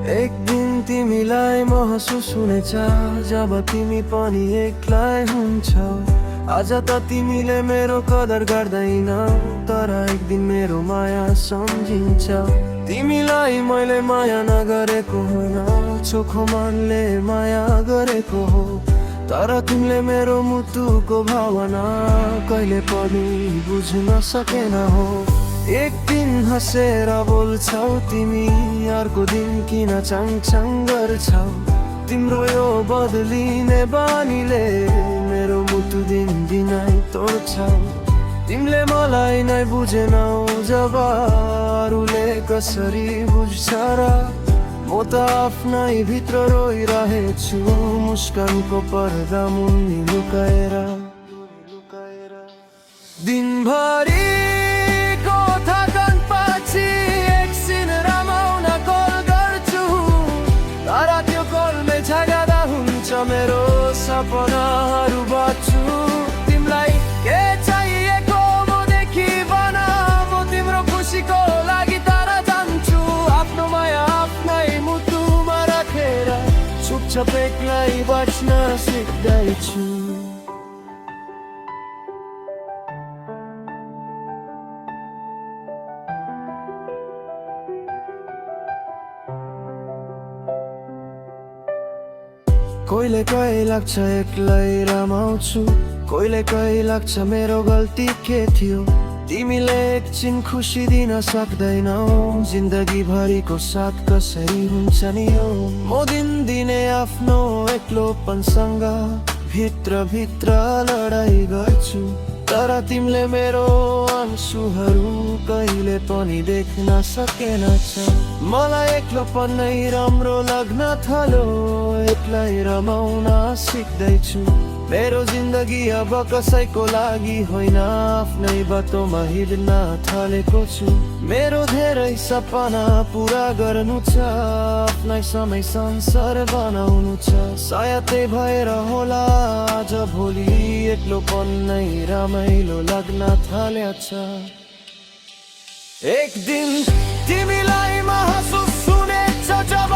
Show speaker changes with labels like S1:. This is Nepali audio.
S1: एक दिन तिमीलाई महसुस हुनेछ जब तिमी पनि एक्लै हुन्छौ। आज त तिमीले मेरो कदर गर्दैनौ, तर एक दिन मेरो माया सम्झिन्छौ। तिमीलाई मैले माया नगरेको होइन, चोखो मनले माया गरेको हो। तर तिमीले मेरो मुटुको भावना कहिले पनि बुझ्न सकेन हो। एक दिन हँसेर बोल्छौ तिमी, अर्को दिन किन चाङचाङ गर्छौ। तिम्रो यो बदलिने बानीले मेरो मुटु दिनदिनै तोड्छौ। तिमीले मलाई नै बुझेनौ जब अरूले कसरी बुझ्छ र। म त आफ्नै भित्र रोइरहेछु, मुस्कानको पर्दा मुनि लुकाएर। दिनभरि मेरो सपनाहरू बाँच्छु। तिमीलाई के चाहिएको म देखिबन, म तिम्रो खुसीको लागि तर जान्छु। आफ्नो माया आफ्नै मुटुमा राखेर चुपचाप एक्लै बाँच्न सिक्दैछु। कहिले कहिले लाग्छ एक्लै रमाउँछु, कहिले कहिले लाग्छ मेरो गल्ती के थियो। तिमीले एकछिन खुसी दिन सक्दैनौ, जिन्दगी भरिको साथ कसरी हुन्छ नि यो। म दिनदिनै आफ्नो एक्लोपनसँग भित्र भित्र लडाई गर्छु, तर तिमीले मेरो आँसुहरू कहिले पनि देख्न सकेनछ। मलाई एक्लोपन नै राम्रो लाग्न थाल्यो, एक्लै रमाउन सिक्दैछु। मेरो जिन्दगी अब कसैको लागि होइन, आफ्नै बाटोमा हिँड्न थालेको छु। मेरो धेरै सपना पुरा गर्नु छ, आफ्नै समय संसार बनाउनु छ। सायद त्यही भएर होला आज भोलि एक्लोपन नै रमाइलो लाग्न थालेछ। एक दिन तिमीलाई महसुस हुनेछ जब